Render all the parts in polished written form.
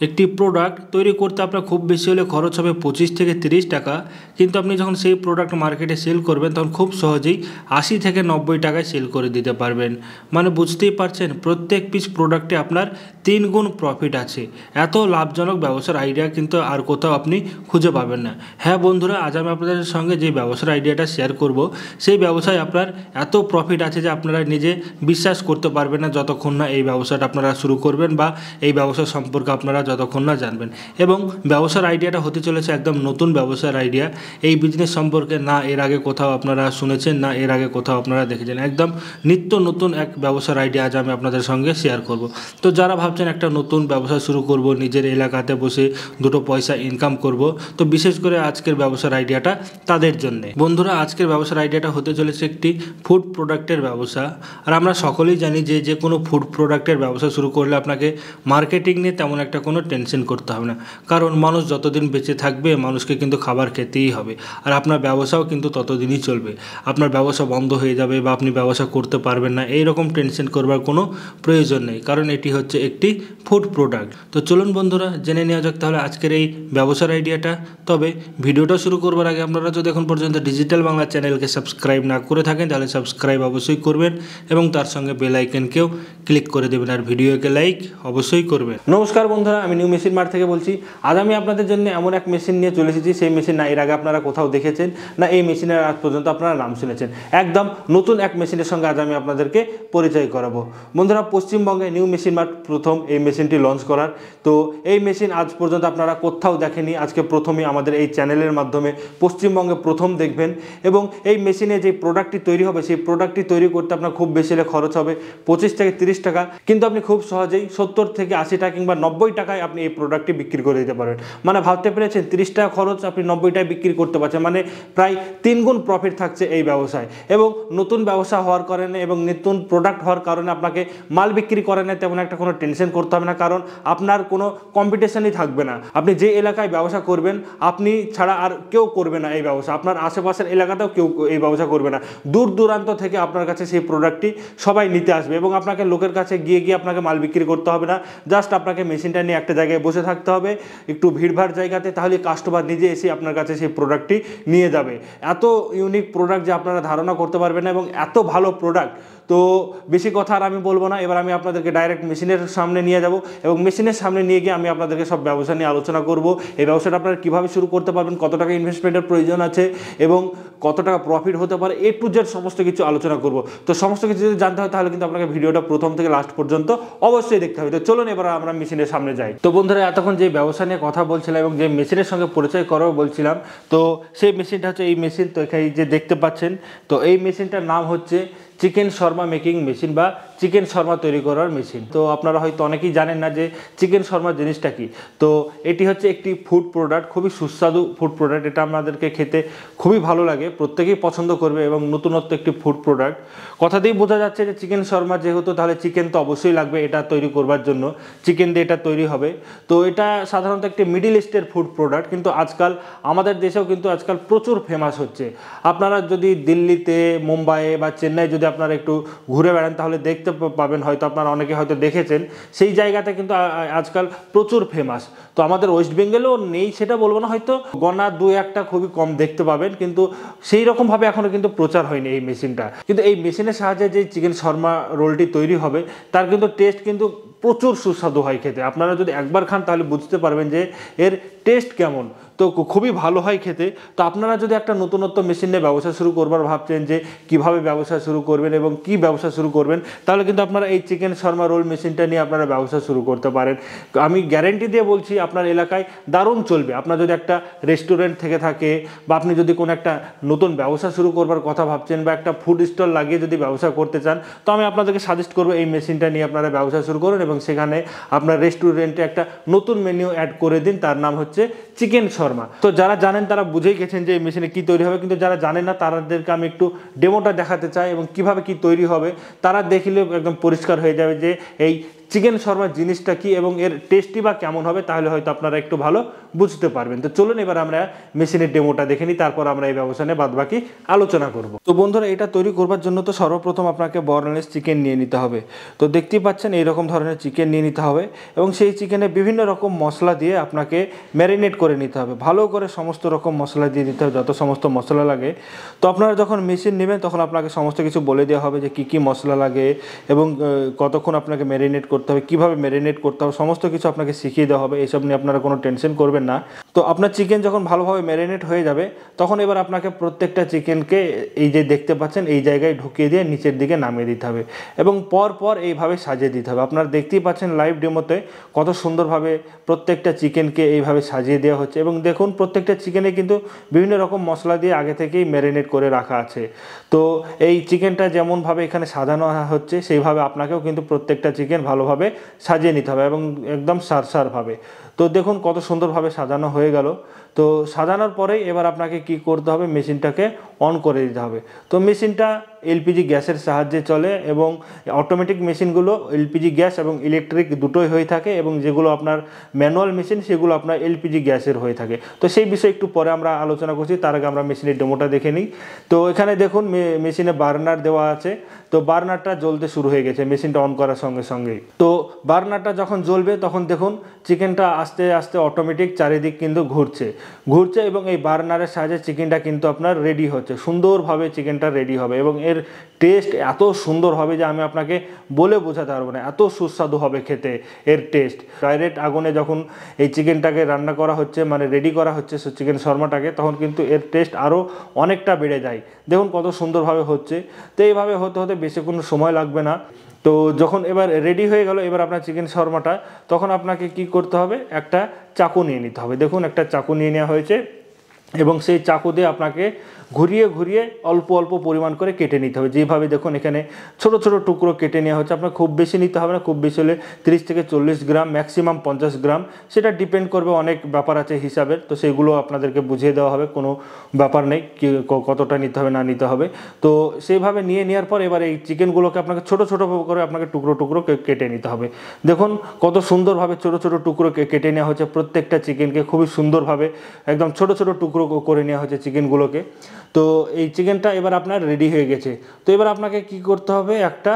একটি প্রোডাক্ট তৈরি করতে আপনার খুব বেশি হলে খরচ হবে 25 থেকে 30 টাকা, কিন্তু আপনি যখন সেই প্রোডাক্ট মার্কেটে সেল করবেন তখন খুব সহজেই 80 থেকে 90 টাকায় সেল করে দিতে পারবেন। মানে বুঝতেই পারছেন, প্রত্যেক পিস প্রোডাক্টে আপনার 3 গুণ প্রফিট আছে। এত লাভজনক ব্যবসার আইডিয়া কিন্তু আর কোথাও আপনি খুঁজে পাবেন না। হ্যাঁ বন্ধুরা, আজ আমি আপনাদের সঙ্গে যে ব্যবসার আইডিয়াটা শেয়ার করব, সেই ব্যবসায় আপনার এত প্রফিট আছে যে আপনারা নিজে বিশ্বাস করতে পারবেন না যতক্ষণ না এই ব্যবসাটা আপনারা শুরু করবেন বা এই ব্যবসা সম্পর্কে আপনারা যতক্ষণ না জানবেন। এবং ব্যবসার আইডিয়াটা হতে চলেছে একদম নতুন ব্যবসার আইডিয়া। এই বিজনেস সম্পর্কে না এর আগে কোথাও আপনারা শুনেছেন, না এর আগে কোথাও আপনারা দেখেছেন। একদম নিত্য নতুন এক ব্যবসার আইডিয়া আজ আমি আপনাদের সঙ্গে শেয়ার করব। তো যারা ভাবছেন একটা নতুন ব্যবসা শুরু করব, নিজের এলাকাতে বসে দুটো পয়সা ইনকাম করব, তো বিশেষ করে আজকের ব্যবসার আইডিয়াটা তাদের জন্যে। বন্ধুরা, আজকের ব্যবসার আইডিয়াটা হতে চলেছে একটি ফুড প্রোডাক্টের ব্যবসা। আর আমরা সকলেই জানি যে যে কোনো ফুড প্রোডাক্টের ব্যবসা শুরু করলে আপনাকে মার্কেটিং নিয়ে তেমন একটা কোনো টেনশন করতে হবে না, কারণ মানুষ যতদিন বেঁচে থাকবে মানুষকে কিন্তু খাবার খেতেই হবে। আর আপনার ব্যবসাও কিন্তু ততদিনই চলবে। আপনার ব্যবসা বন্ধ হয়ে যাবে বা আপনি ব্যবসা করতে পারবেন না, এই রকম টেনশন করবার কোনো প্রয়োজন নেই, কারণ এটি হচ্ছে একটি ফুড প্রোডাক্ট। তো চলুন বন্ধুরা, জেনে নেওয়া যাক তাহলে আজকের এই ব্যবসার আইডিয়াটা। তবে ভিডিওটা শুরু করবার আগে আপনারা যদি এখন পর্যন্ত ডিজিটাল বাংলা চ্যানেলকে সাবস্ক্রাইব না করে থাকেন তাহলে সাবস্ক্রাইব অবশ্যই করবেন এবং তার সঙ্গে বেল আইকনকেও ক্লিক করে দেবেন, আর ভিডিওকে লাইক অবশ্যই করবেন। নমস্কার বন্ধুরা, আমি নিউ মেশিন মার্ট থেকে বলছি। আজ আমি আপনাদের জন্য এমন এক মেশিন নিয়ে চলে এসেছি, সেই মেশিন না এর আগে আপনারা কোথাও দেখেছেন, না এই মেশিনের আজ পর্যন্ত আপনারা নাম শুনেছেন। একদম নতুন এক মেশিনের সঙ্গে আজ আমি আপনাদেরকে পরিচয় করাবো। বন্ধুরা, পশ্চিমবঙ্গে নিউ মেশিন মার্ট প্রথম এই মেশিনটি লঞ্চ করার। তো এই মেশিন আজ পর্যন্ত আপনারা কোথাও দেখেনি, আজকে প্রথমেই আমাদের এই চ্যানেলের মাধ্যমে পশ্চিমবঙ্গে প্রথম দেখবেন। এবং এই মেশিনে যে প্রোডাক্টটি তৈরি হবে, সেই প্রোডাক্টটি তৈরি করতে আপনার খুব বেশি হলে খরচ হবে 25 থেকে 30 টাকা, কিন্তু আপনি খুব সহজেই 70 থেকে 80 টাকা কিংবা 90 টাকায় আপনি এই প্রোডাক্টটি বিক্রি করে দিতে পারবেন। মানে ভাবতে পেরেছেন, 30 টাকা খরচ আপনি 90 টাকায় বিক্রি করতে পারছেন, মানে প্রায় 3 গুণ প্রফিট থাকছে এই ব্যবসায়। এবং নতুন ব্যবসা হওয়ার কারণে এবং নতুন প্রোডাক্ট হওয়ার কারণে আপনাকে মাল বিক্রি করেন না তেমন একটা কোনো টেনশন করতে হবে না, কারণ আপনার কোনো কম্পিটিশনই থাকবে না। আপনি যে এলাকায় ব্যবসা করবেন, আপনি ছাড়া আর কেউ করবে না এই ব্যবসা, আপনার আশেপাশের এলাকাতেও কেউ এই ব্যবসা করবে না। দূর দূরান্ত থেকে আপনার কাছে সেই প্রোডাক্টটি সবাই নিতে আসবে এবং আপনাকে লোকের কাছে গিয়ে আপনাকে মাল বিক্রি করতে হবে না। জাস্ট আপনাকে মেশিনটা নিয়ে একটা জায়গায় বসে থাকতে হবে, একটু ভিড়ভাড় জায়গাতে, তাহলে কাস্টমার নিজে এসে আপনার কাছে সেই প্রোডাক্টটি নিয়ে যাবে। এত ইউনিক প্রোডাক্ট যে আপনারা ধারণা করতে পারবেন না, এবং এত ভালো প্রোডাক্ট। তো বেশি কথা আর আমি বলবো না, এবার আমি আপনাদেরকে ডাইরেক্ট মেশিনের সামনে নিয়ে যাব এবং মেশিনের সামনে নিয়ে গিয়ে আমি আপনাদেরকে সব ব্যবসা নিয়ে আলোচনা করব। এই ব্যবসাটা আপনারা কীভাবে শুরু করতে পারবেন, কত টাকা ইনভেস্টমেন্টের প্রয়োজন আছে এবং কত টাকা প্রফিট হতে পারে, A to Z সমস্ত কিছু আলোচনা করব। তো সমস্ত কিছু যদি জানতে হয় তাহলে কিন্তু আপনাকে ভিডিওটা প্রথম থেকে লাস্ট পর্যন্ত অবশ্যই দেখতে হবে। তো চলুন এবার আমরা মেশিনের সামনে যাই। তো বন্ধুরা, এতক্ষণ যে ব্যবসা নিয়ে কথা বলছিলাম এবং যে মেশিনের সঙ্গে পরিচয় করাও বলছিলাম, তো সেই মেশিনটা হচ্ছে এই মেশিন। তো এখানে যে দেখতে পাচ্ছেন, তো এই মেশিনটার নাম হচ্ছে চিকেন শর্মা মেকিং মেশিন বা চিকেন শর্মা তৈরি করার মেশিন। তো আপনারা হয়তো অনেকেই জানেন না যে চিকেন শর্মা জিনিসটা কি। তো এটি হচ্ছে একটি ফুড প্রোডাক্ট, খুবই সুস্বাদু ফুড প্রোডাক্ট। এটা আমাদেরকে খেতে খুবই ভালো লাগে, প্রত্যেকেই পছন্দ করবে এবং নতুনত্ব একটি ফুড প্রোডাক্ট। কথাতেই বোঝা যাচ্ছে যে চিকেন শর্মা যেহেতু, তাহলে চিকেন তো অবশ্যই লাগবে এটা তৈরি করবার জন্য, চিকেন দিয়ে এটা তৈরি হবে। তো এটা সাধারণত একটি মিডিল ইস্টের ফুড প্রোডাক্ট, কিন্তু আজকাল আমাদের দেশেও কিন্তু আজকাল প্রচুর ফেমাস হচ্ছে। আপনারা যদি দিল্লিতে, মুম্বাইয়ে বা চেন্নাই যদি আপনারা একটু ঘুরে বেড়ান তাহলে দেখতে পাবেন, হয়তো আপনারা অনেকে হয়তো দেখেছেন, সেই জায়গাতে কিন্তু আজকাল প্রচুর ফেমাস। তো আমাদের ওয়েস্ট বেঙ্গলেও নেই সেটা বলবো না, হয়তো গোনা 2-1টা খুবই কম দেখতে পাবেন, কিন্তু সেই রকমভাবে এখনও কিন্তু প্রচার হয়নি এই মেশিনটা। কিন্তু এই মেশিনের সাহায্যে যে চিকেন শর্মা রোলটি তৈরি হবে তার কিন্তু টেস্ট কিন্তু প্রচুর সুস্বাদু হয় খেতে। আপনারা যদি একবার খান তাহলে বুঝতে পারবেন যে এর টেস্ট কেমন। তো খুবই ভালো হয় খেতে। তো আপনারা যদি একটা নতুনত্ব মেশিন নিয়ে ব্যবসা শুরু করবার ভাবছেন যে কিভাবে ব্যবসা শুরু করবেন এবং কি ব্যবসা শুরু করবেন, তাহলে কিন্তু আপনারা এই চিকেন শর্মা রোল মেশিনটা নিয়ে আপনারা ব্যবসা শুরু করতে পারেন। আমি গ্যারেন্টি দিয়ে বলছি আপনার এলাকায় দারুণ চলবে। আপনার যদি একটা রেস্টুরেন্ট থেকে থাকে বা আপনি যদি কোনো একটা নতুন ব্যবসা শুরু করবার কথা ভাবছেন বা একটা ফুড স্টল লাগিয়ে যদি ব্যবসা করতে চান, তো আমি আপনাদেরকে সাজেস্ট করবো এই মেশিনটা নিয়ে আপনারা ব্যবসা শুরু করুন এবং সেখানে আপনার রেস্টুরেন্টে একটা নতুন মেনু অ্যাড করে দিন, তার নাম হচ্ছে চিকেন শর্মা। তো যারা জানেন তারা বুঝেই গেছেন যে এই মেশিনে কি তৈরি হবে, কিন্তু যারা জানেন না তাদেরকে আমি একটু ডেমোটা দেখাতে চাই এবং কিভাবে কি তৈরি হবে তারা দেখলে একদম পরিষ্কার হয়ে যাবে যে এই চিকেন শর্মা জিনিসটা কি এবং এর টেস্টই বা কেমন হবে, তাহলে হয়তো আপনারা একটু ভালো বুঝতে পারবেন। তো চলুন এবার আমরা মেশিনের ডেমোটা দেখে নিই, তারপর আমরা এই ব্যবসা নিয়ে বাদবাকি আলোচনা করব। তো বন্ধুরা, এটা তৈরি করবার জন্য তো সর্বপ্রথম আপনাকে বর্নলেস চিকেন নিয়ে নিতে হবে। তো দেখতেই পাচ্ছেন এইরকম ধরনের চিকেন নিয়ে নিতে হবে এবং সেই চিকেনে বিভিন্ন রকম মশলা দিয়ে আপনাকে ম্যারিনেট করে নিতে হবে, ভালো করে সমস্ত রকম মশলা দিয়ে দিতে হবে, যত সমস্ত মশলা লাগে। তো আপনারা যখন মেশিন নেবেন তখন আপনাকে সমস্ত কিছু বলে দেওয়া হবে যে কী কী মশলা লাগে এবং কতক্ষণ আপনাকে ম্যারিনেট করতে হবে, কীভাবে ম্যারিনেট করতে হবে, সমস্ত কিছু আপনাকে শিখিয়ে দেওয়া হবে। এইসব নিয়ে আপনারা কোনো টেনশন করবেন না। তো আপনার চিকেন যখন ভালোভাবে ম্যারিনেট হয়ে যাবে তখন এবার আপনাকে প্রত্যেকটা চিকেনকে এই যে দেখতে পাচ্ছেন এই জায়গায় ঢুকিয়ে দিয়ে নিচের দিকে নামিয়ে দিতে হবে এবং পর পর এইভাবে সাজিয়ে দিতে হবে। আপনারা দেখতেই পাচ্ছেন লাইভ ডেমোতে কত সুন্দরভাবে প্রত্যেকটা চিকেনকে এইভাবে সাজিয়ে দেওয়া হচ্ছে এবং দেখুন প্রত্যেকটা চিকেনে কিন্তু বিভিন্ন রকম মশলা দিয়ে আগে থেকেই ম্যারিনেট করে রাখা আছে। তো এই চিকেনটা যেমনভাবে এখানে সাজানো হচ্ছে সেইভাবে আপনাকেও কিন্তু প্রত্যেকটা চিকেন ভালোভাবে সাজিয়ে নিতে হবে এবং একদম সারভাবে। তো দেখুন কত সুন্দরভাবে সাজানো হয়ে গেল। তো সাজানোর পরেই এবার আপনাকে কি করতে হবে, মেশিনটাকে অন করে দিতে হবে। তো মেশিনটা এলপিজি গ্যাসের সাহায্যে চলে এবং অটোমেটিক মেশিনগুলো এলপিজি গ্যাস এবং ইলেকট্রিক দুটোই হয়ে থাকে এবং যেগুলো আপনার ম্যানুয়াল মেশিন সেগুলো আপনার এলপিজি গ্যাসের হয়ে থাকে। তো সেই বিষয়ে একটু পরে আমরা আলোচনা করছি, তার আগে আমরা মেশিনের ডেমোটা দেখে নিই। তো এখানে দেখুন মেশিনে বার্নার দেওয়া আছে। তো বার্নারটা জ্বলতে শুরু হয়ে গেছে মেশিনটা অন করার সঙ্গে সঙ্গেই। তো বার্নারটা যখন জ্বলবে তখন দেখুন চিকেনটা আস্তে আস্তে অটোমেটিক চারিদিক কিন্তু ঘুরছে এবং এই বার্নারের সাহায্যে চিকেনটা কিন্তু আপনার রেডি হচ্ছে, সুন্দরভাবে চিকেনটা রেডি হবে এবং এর টেস্ট এত সুন্দর হবে যে আমি আপনাকে বলে বোঝাতে পারবো না, এত সুস্বাদু হবে খেতে এর টেস্ট। ডাইরেক্ট আগুনে যখন এই চিকেনটাকে রান্না করা হচ্ছে মানে রেডি করা হচ্ছে চিকেন শর্মাটাকে, তখন কিন্তু এর টেস্ট আরও অনেকটা বেড়ে যায়। দেখুন কত সুন্দরভাবে হচ্ছে। তো এইভাবে হতে হতে বেশি কোনো সময় লাগবে না। তো যখন এবার রেডি হয়ে গেল এবার আপনার চিকেন শর্মাটা, তখন আপনাকে কি করতে হবে, একটা চাকু নিয়ে নিতে হবে। দেখুন একটা চাকু নিয়ে নেওয়া হয়েছে এবং সেই চাকু দিয়ে আপনাকে ঘুরিয়ে ঘুরিয়ে অল্প অল্প পরিমাণ করে কেটে নিতে হবে। যেভাবে দেখুন এখানে ছোট ছোট টুকরো কেটে নেওয়া হচ্ছে। আপনার খুব বেশি নিতে হবে না, খুব বেশি হলে 30 থেকে 40 গ্রাম, ম্যাক্সিমাম 50 গ্রাম, সেটা ডিপেন্ড করবে, অনেক ব্যাপার আছে হিসাবের। তো সেগুলো আপনাদেরকে বুঝিয়ে দেওয়া হবে, কোনো ব্যাপার নেই কি কতটা নিতে হবে না নিতে হবে। তো সেইভাবে নিয়ে নেওয়ার পর এবার এই চিকেনগুলোকে আপনাকে ছোট ছোট করে আপনাকে টুকরো টুকরো কেটে নিতে হবে। দেখুন কত সুন্দরভাবে ছোট ছোট টুকরো কেটে নেওয়া হচ্ছে প্রত্যেকটা চিকেনকে, খুবই সুন্দরভাবে একদম ছোট ছোট টুকরো করে নেওয়া হচ্ছে চিকেনগুলোকে। তো এই চিকেনটা এবার আপনার রেডি হয়ে গেছে। তো এবার আপনাকে কি করতে হবে, একটা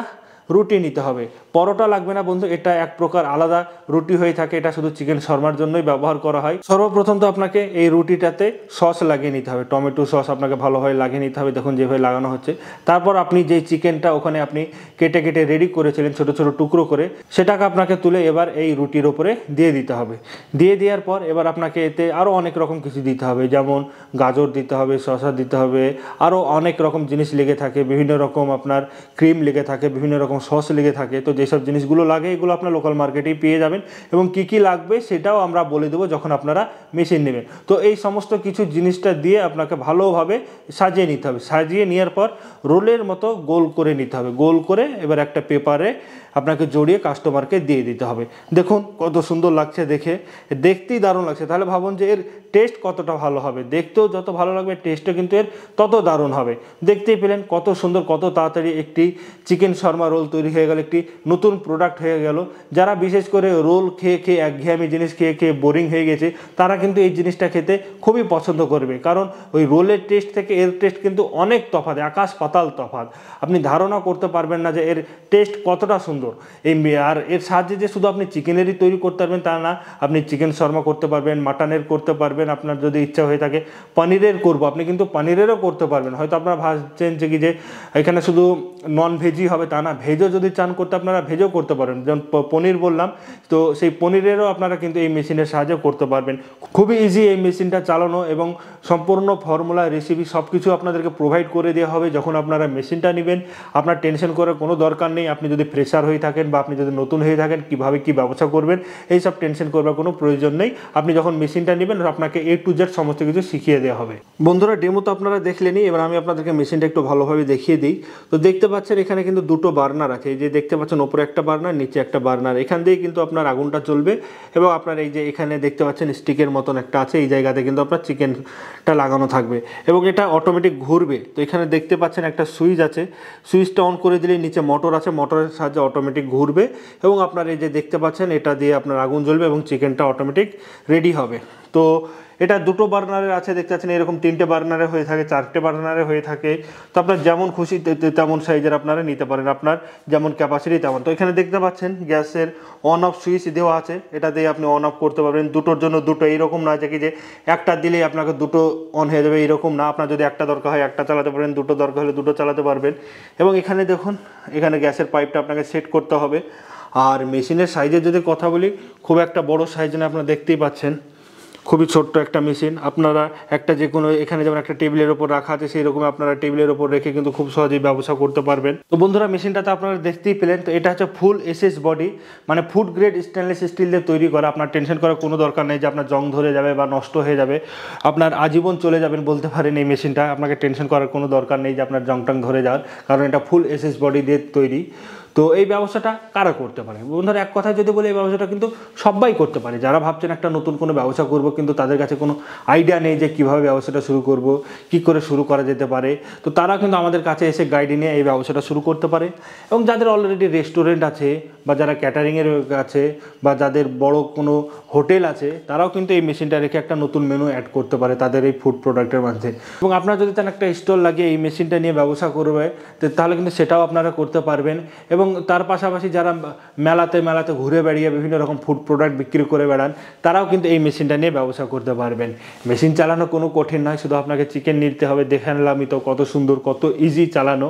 রুটি নিতে হবে। পরোটা লাগবে না বন্ধু, এটা এক প্রকার আলাদা রুটি হয়ে থাকে, এটা শুধু চিকেন শর্মার জন্যই ব্যবহার করা হয়। সর্বপ্রথম তো আপনাকে এই রুটিটাতে সস লাগিয়ে নিতে হবে, টমেটো সস আপনাকে ভালোভাবে লাগিয়ে নিতে হবে, দেখুন যেভাবে লাগানো হচ্ছে। তারপর আপনি যে চিকেনটা ওখানে আপনি কেটে কেটে রেডি করেছিলেন ছোট ছোট টুকরো করে, সেটাকে আপনাকে তুলে এবার এই রুটির ওপরে দিয়ে দিতে হবে। দিয়ে দেওয়ার পর এবার আপনাকে এতে আরও অনেক রকম কিছু দিতে হবে, যেমন গাজর দিতে হবে, শসা দিতে হবে, আরও অনেক রকম জিনিস লেগে থাকে, বিভিন্ন রকম আপনার ক্রিম লেগে থাকে, বিভিন্ন রকম সস লেগে থাকে। তো যেসব জিনিসগুলো লাগে এগুলো আপনার লোকাল মার্কেটেই পেয়ে যাবেন এবং কি কি লাগবে সেটাও আমরা বলে দেবো যখন আপনারা মেশিন নেবেন। তো এই সমস্ত কিছু জিনিসটা দিয়ে আপনাকে ভালোভাবে সাজিয়ে নিতে হবে। সাজিয়ে নেওয়ার পর রোলের মতো গোল করে নিতে হবে। গোল করে এবার একটা পেপারে আপনাকে জড়িয়ে কাস্টমারকে দিয়ে দিতে হবে। দেখুন কত সুন্দর লাগছে, দেখতেই দারুণ লাগছে। তাহলে ভাবুন যে এর টেস্ট কতটা ভালো হবে, দেখতেও যত ভালো লাগবে টেস্টও কিন্তু এর তত দারুণ হবে। দেখতেই পেলেন কত সুন্দর, কত তাড়াতাড়ি একটি চিকেন শর্মা রোল তৈরি হয়ে গেল, একটি নতুন প্রোডাক্ট হয়ে গেল। যারা বিশেষ করে রোল খেয়ে খেয়ে একঘেয়েমি জিনিস খেয়ে খেয়ে বোরিং হয়ে গেছে তারা কিন্তু এই জিনিসটা খেতে খুবই পছন্দ করবে, কারণ ওই রোলের টেস্ট থেকে এর টেস্ট কিন্তু অনেক তফাৎ, আকাশ পাতাল তফাৎ। আপনি ধারণা করতে পারবেন না যে এর টেস্ট কতটা সুন্দর। আর এর সাহায্যে যে শুধু আপনি চিকেনেরই তৈরি করতে পারবেন তা না, আপনি চিকেন শর্মা করতে পারবেন, মাটনের করতে পারবেন, আপনার যদি ইচ্ছা হয়ে থাকে পনিরের করবো আপনি কিন্তু পনিরেরও করতে পারবেন। হয়তো আপনারা ভাবছেন যে কি যে এখানে শুধু নন ভেজই হবে, তা না, ভেজও যদি চান করতে আপনারা ভেজও করতে পারবেন। যেমন পনির বললাম, তো সেই পনিরেরও আপনারা কিন্তু এই মেশিনের সাহায্যে করতে পারবেন। খুবই ইজি এই মেশিনটা চালানো এবং সম্পূর্ণ ফর্মুলা রেসিপি সব কিছু আপনাদেরকে প্রোভাইড করে দেওয়া হবে। যখন আপনারা মেশিনটা নেবেন আপনার টেনশন করার কোনো দরকার নেই। আপনি যদি ফ্রেশার হয়ে থাকেন বা আপনি যদি নতুন হয়ে থাকেন কীভাবে কী ব্যবসা করবেন এই সব টেনশন করবার কোনো প্রয়োজন নেই। আপনি যখন মেশিনটা নেবেন আপনাকে আপনাকে A to Z সমস্ত কিছু শিখিয়ে দেওয়া হবে। বন্ধুরা ডেমো তো আপনারা দেখলেনই, এবার আমি আপনাদেরকে মেশিনটা একটু ভালোভাবে দেখিয়ে দিই। তো দেখতে পাচ্ছেন এখানে কিন্তু দুটো বার্নার আছে, এই যে দেখতে পাচ্ছেন ওপরে একটা বার্নার, নিচে একটা বার্নার, এখান দিয়ে কিন্তু আপনার আগুনটা জ্বলবে এবং আপনার এই যে এখানে দেখতে পাচ্ছেন স্টিকের মতন একটা আছে, এই জায়গাতে কিন্তু আপনার চিকেনটা লাগানো থাকবে এবং এটা অটোমেটিক ঘুরবে। তো এখানে দেখতে পাচ্ছেন একটা সুইচ আছে, সুইচটা অন করে দিলে নিচে মোটর আছে, মোটরের সাহায্যে অটোমেটিক ঘুরবে এবং আপনার এই যে দেখতে পাচ্ছেন এটা দিয়ে আপনার আগুন জ্বলবে এবং চিকেনটা অটোমেটিক রেডি হবে। তো এটা দুটো বার্নারের আছে, দেখতে পাচ্ছেন এরকম 3টে বার্নারে হয়ে থাকে, 4টে বার্নারে হয়ে থাকে। তো আপনার যেমন খুশি তেমন সাইজের আপনারা নিতে পারেন, আপনার যেমন ক্যাপাসিটি তেমন। তো এখানে দেখতে পাচ্ছেন গ্যাসের অন অফ সুইচ দেওয়া আছে, এটা দিয়ে আপনি অন অফ করতে পারবেন। দুটোর জন্য দুটো, এইরকম না যে কি যে একটা দিলেই আপনাকে দুটো অন হয়ে যাবে, এইরকম না। আপনার যদি একটা দরকার হয় একটা চালাতে পারেন, দুটো দরকার হলে দুটো চালাতে পারবেন। এবং এখানে দেখুন এখানে গ্যাসের পাইপটা আপনাকে সেট করতে হবে। আর মেশিনের সাইজের যদি কথা বলি, খুব একটা বড় সাইজ না, আপনারা দেখতেই পাচ্ছেন খুবই ছোট্ট একটা মেশিন। আপনারা একটা যে কোনো এখানে যেমন একটা টেবিলের ওপর রাখা আছে সেই রকম আপনারা টেবিলের ওপর রেখে কিন্তু খুব সহজেই ব্যবসা করতে পারবেন। তো বন্ধুরা মেশিনটাতে আপনারা দেখতেই পেলেন, তো এটা হচ্ছে ফুল এসএস বডি, মানে ফুড গ্রেড স্টেনলেস স্টিল দিয়ে তৈরি করা। আপনার টেনশন করার কোনো দরকার নেই যে আপনার জং ধরে যাবে বা নষ্ট হয়ে যাবে, আপনার আজীবন চলে যাবেন বলতে পারেন এই মেশিনটা। আপনাকে টেনশন করার কোনো দরকার নেই যে আপনার জং টং ধরে যাওয়ার, কারণ এটা ফুল এসএস বডি দিয়ে তৈরি। তো এই ব্যবসাটা কারা করতে পারে বন্ধুরা? এক কথায় যদি বলি এই ব্যবসাটা কিন্তু সবাই করতে পারে। যারা ভাবছেন একটা নতুন কোনো ব্যবসা করব কিন্তু তাদের কাছে কোনো আইডিয়া নেই যে কীভাবে ব্যবসাটা শুরু করব, কি করে শুরু করা যেতে পারে, তো তারা কিন্তু আমাদের কাছে এসে গাইড নিয়ে এই ব্যবসাটা শুরু করতে পারে। এবং যাদের অলরেডি রেস্টুরেন্ট আছে বা যারা ক্যাটারিংয়ের আছে বা যাদের বড় কোনো হোটেল আছে, তারাও কিন্তু এই মেশিনটা রেখে একটা নতুন মেনু অ্যাড করতে পারে তাদের এই ফুড প্রোডাক্টের মধ্যে। এবং আপনারা যদি চান একটা স্টল লাগিয়ে এই মেশিনটা নিয়ে ব্যবসা করবে, তাহলে কিন্তু সেটাও আপনারা করতে পারবেন। এবং তার পাশাপাশি যারা মেলাতে মেলাতে ঘুরে বেড়িয়ে বিভিন্ন রকম ফুড প্রোডাক্ট বিক্রি করে বেড়ান, তারাও কিন্তু এই মেশিনটা নিয়ে ব্যবসা করতে পারবেন। মেশিন চালানো কোনো কঠিন নয়, শুধু আপনাকে চিকেন নিতে হবে। দেখে নিলামই তো কত সুন্দর, কত ইজি চালানো,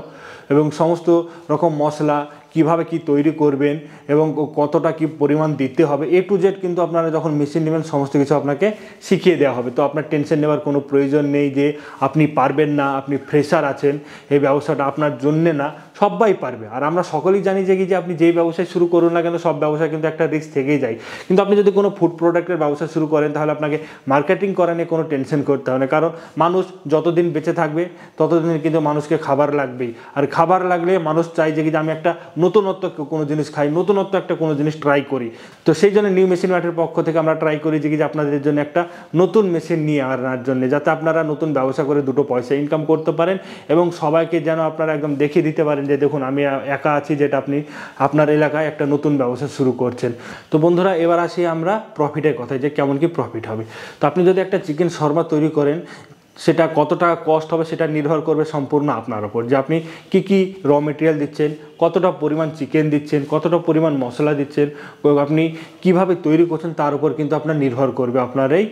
এবং সমস্ত রকম মশলা কিভাবে কি তৈরি করবেন এবং কতটা কি পরিমাণ দিতে হবে A to Z কিন্তু আপনারা যখন মেশিন নেবেন সমস্ত কিছু আপনাকে শিখিয়ে দেওয়া হবে। তো আপনার টেনশন নেওয়ার কোনো প্রয়োজন নেই যে আপনি পারবেন না, আপনি ফ্রেশার আছেন, এই ব্যবসাটা আপনার জন্যে না, সবাই পারবে। আর আমরা সকলেই জানি যে কি যে আপনি যেই ব্যবসায় শুরু করুন না কেন, সব ব্যবসায় কিন্তু একটা রিস্ক থেকেই যায়। কিন্তু আপনি যদি কোনো ফুড প্রোডাক্টের ব্যবসা শুরু করেন, তাহলে আপনাকে মার্কেটিং করা নিয়ে কোনো টেনশন করতে হবে না, কারণ মানুষ যতদিন বেঁচে থাকবে ততদিন কিন্তু মানুষকে খাবার লাগবেই। আর খাবার লাগলে মানুষ চাই যে কি যে আমি একটা নতুনত্ব কোনো জিনিস খাই, নতুনত্ব একটা কোনো জিনিস ট্রাই করি। তো সেই জন্য নিউ মেশিন মার্টের পক্ষ থেকে আমরা ট্রাই করি যে কি যে আপনাদের জন্য একটা নতুন মেশিন নিয়ে আনার জন্য, যাতে আপনারা নতুন ব্যবসা করে দুটো পয়সা ইনকাম করতে পারেন এবং সবাইকে যেন আপনারা একদম দেখিয়ে দিতে পারেন যে দেখুন আমি একা আছি, যেটা আপনি আপনার এলাকায় একটা নতুন ব্যবসা শুরু করছেন। তো বন্ধুরা এবার আসি আমরা প্রফিটের কথায়, যে কেমন কি প্রফিট হবে। তো আপনি যদি একটা চিকেন শর্মা তৈরি করেন, সেটা কত টাকা কস্ট হবে সেটা নির্ভর করবে সম্পূর্ণ আপনার ওপর, যে আপনি কি কি র মেটেরিয়াল দিচ্ছেন, কতটা পরিমাণ চিকেন দিচ্ছেন, কতটা পরিমাণ মশলা দিচ্ছেন, আপনি কিভাবে তৈরি করছেন, তার উপর কিন্তু আপনার নির্ভর করবে আপনার এই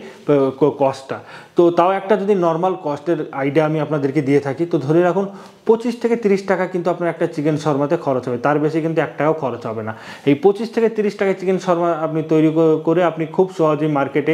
কস্টটা। তো তাও একটা যদি নর্মাল কস্টের আইডিয়া আমি আপনাদেরকে দিয়ে থাকি, তো ধরে রাখুন 25 থেকে 30 টাকা কিন্তু আপনার একটা চিকেন শর্মাতে খরচ হবে, তার বেশি কিন্তু 1 টাকাও খরচ হবে না। এই 25 থেকে 30 টাকায় চিকেন শর্মা আপনি তৈরি করে আপনি খুব সহজেই মার্কেটে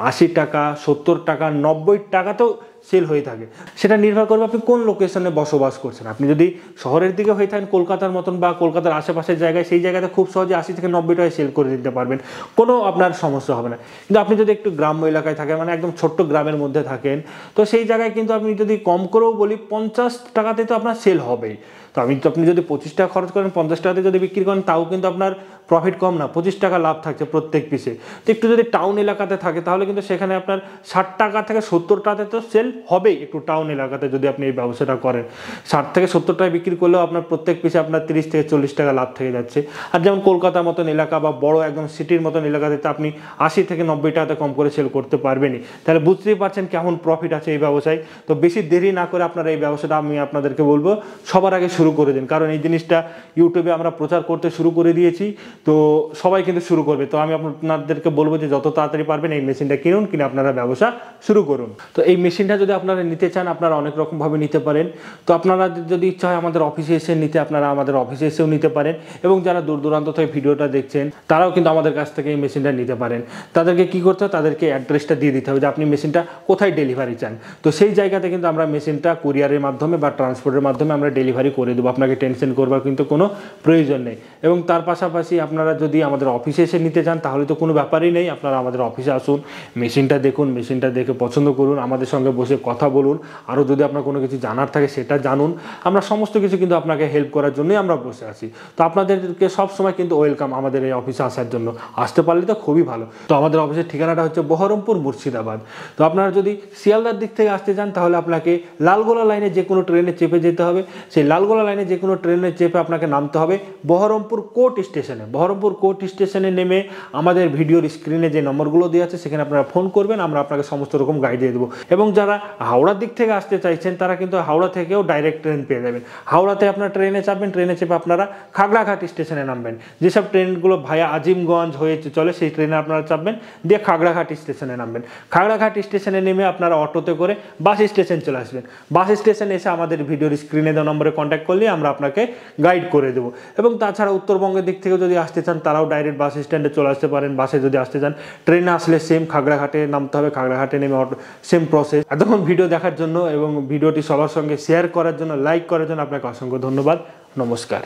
80 টাকা, 70 টাকা, 90 টাকাতেও সেল হয়ে থাকে। সেটা নির্ভর করবে আপনি কোন লোকেশনে বসবাস করছেন। আপনি যদি শহরের দিকে হয়ে থাকেন, কলকাতার মতন বা কলকাতার আশেপাশের জায়গায়, সেই জায়গাতে খুব সহজে 80 থেকে 90 টাকায় সেল করে দিতে পারবেন, কোনো আপনার সমস্যা হবে না। কিন্তু আপনি যদি একটু গ্রাম্য এলাকায় থাকেন, মানে একদম ছোট্ট গ্রামের মধ্যে থাকেন, তো সেই জায়গায় কিন্তু আপনি যদি কম করেও বলি 50 টাকাতে তো আপনার সেল হবেই। তো আপনি যদি 25 টাকা খরচ করেন, 50 টাকাতে যদি বিক্রি করেন, তাও কিন্তু আপনার প্রফিট কম না, 25 টাকা লাভ থাকছে প্রত্যেক পিসে। তো একটু যদি টাউন এলাকাতে থাকে, তাহলে কিন্তু সেখানে আপনার 60 টাকা থেকে 70 টাকাতে তো সেল হবেই। একটু টাউন এলাকাতে যদি আপনি এই ব্যবসাটা করেন, 60 থেকে 70 টাকা বিক্রি করলেও আপনার প্রত্যেক পিসে আপনার 30 থেকে 40 টাকা লাভ থেকে যাচ্ছে। আর যেমন কলকাতার মতন এলাকা বা বড় একদম সিটির মতন এলাকাতে তো আপনি 80 থেকে 90 টাকাতে কম করে সেল করতে পারবেনই। তাহলে বুঝতেই পারছেন কেমন প্রফিট আছে এই ব্যবসায়। তো বেশি দেরি না করে আপনারা এই ব্যবসাটা আমি আপনাদেরকে বলবো সবার আগে শুরু করে দিন, কারণ এই জিনিসটা ইউটিউবে আমরা প্রচার করতে শুরু করে দিয়েছি, তো সবাই কিন্তু শুরু করবে। তো আমি আপনাদেরকে বলবো যে যত তাড়াতাড়ি পারবেন এই মেশিনটা কিনুন, কিনে আপনারা ব্যবসা শুরু করুন। তো এই মেশিনটা যদি আপনারা নিতে চান, আপনারা অনেক রকমভাবে নিতে পারেন। তো আপনারা যদি ইচ্ছা হয় আমাদের অফিসে এসে নিতে, আপনারা আমাদের অফিসে এসেও নিতে পারেন। এবং যারা দূর দূরান্ত থেকে ভিডিওটা দেখছেন, তারাও কিন্তু আমাদের কাছ থেকে এই মেশিনটা নিতে পারেন। তাদেরকে কি করতে হবে, তাদেরকে অ্যাড্রেসটা দিয়ে দিতে হবে যে আপনি মেশিনটা কোথায় ডেলিভারি চান। তো সেই জায়গাতে কিন্তু আমরা মেশিনটা কুরিয়ারের মাধ্যমে বা ট্রান্সপোর্টের মাধ্যমে আমরা ডেলিভারি করে করে দেবো, আপনাকে টেনশন করবার কিন্তু কোনো প্রয়োজন নেই। এবং তার পাশাপাশি আপনারা যদি আমাদের অফিসে এসে নিতে চান তাহলে তো কোনো ব্যাপারই নেই, আপনারা আমাদের অফিসে আসুন, মেশিনটা দেখুন, মেশিনটা দেখে পছন্দ করুন, আমাদের সঙ্গে বসে কথা বলুন, আরও যদি আপনার কোনো কিছু জানার থাকে সেটা জানুন, আমরা সমস্ত কিছু কিন্তু আপনাকে হেল্প করার জন্যই আমরা বসে আছি। তো আপনাদেরকে সবসময় কিন্তু ওয়েলকাম আমাদের এই অফিসে আসার জন্য, আসতে পারলে তো খুবই ভালো। তো আমাদের অফিসের ঠিকানাটা হচ্ছে বহরমপুর মুর্শিদাবাদ। তো আপনারা যদি শিয়ালদার দিক থেকে আসতে চান তাহলে আপনাকে লালগোলা লাইনে যে কোনো ট্রেনে চেপে যেতে হবে, সেই লালগোলা লাইনে যে কোনো ট্রেনে চেপে আপনাকে নামতে হবে বহরমপুর কোর্ট স্টেশনে। বহরমপুর কোর্ট স্টেশনে নেমে আমাদের ভিডিওর স্ক্রিনে যে নম্বরগুলো দেওয়া আছে সেখানে আপনারা ফোন করবেন, আমরা আপনাকে সমস্ত রকম গাইড দিয়ে দেবো। এবং যারা হাওড়ার দিক থেকে আসতে চাইছেন তারা কিন্তু হাওড়া থেকেও ডাইরেক্ট ট্রেন পেয়ে যাবেন। হাওড়াতে আপনারা ট্রেনে চাপবেন, ট্রেনে চেপে আপনারা খাগড়াঘাট স্টেশনে নামবেন। যেসব ট্রেনগুলো ভায়া আজিমগঞ্জ হয়ে চলে সেই ট্রেনে আপনারা চাপবেন, দিয়ে খাগড়াঘাট স্টেশনে নামবেন। খাগড়াঘাট স্টেশনে নেমে আপনারা অটোতে করে বাস স্টেশন চলে আসবেন। বাস স্টেশনে এসে আমাদের ভিডিওর স্ক্রিনে দেওয়া নম্বরে কন্ট্যাক্ট করলে আমরা আপনাকে গাইড করে দেবো। এবং তাছাড়া উত্তরবঙ্গের দিক থেকে যদি আসতে চান তারাও ডাইরেক্ট বাস স্ট্যান্ডে চলে আসতে পারেন। বাসে যদি আসতে চান, ট্রেনে আসলে সেম খাগড়াঘাটে নামতে হবে, খাগড়াঘাটে নেমে সেম প্রসেস। এতক্ষণ ভিডিও দেখার জন্য এবং ভিডিওটি সবার সঙ্গে শেয়ার করার জন্য, লাইক করার জন্য আপনাকে অসংখ্য ধন্যবাদ। নমস্কার।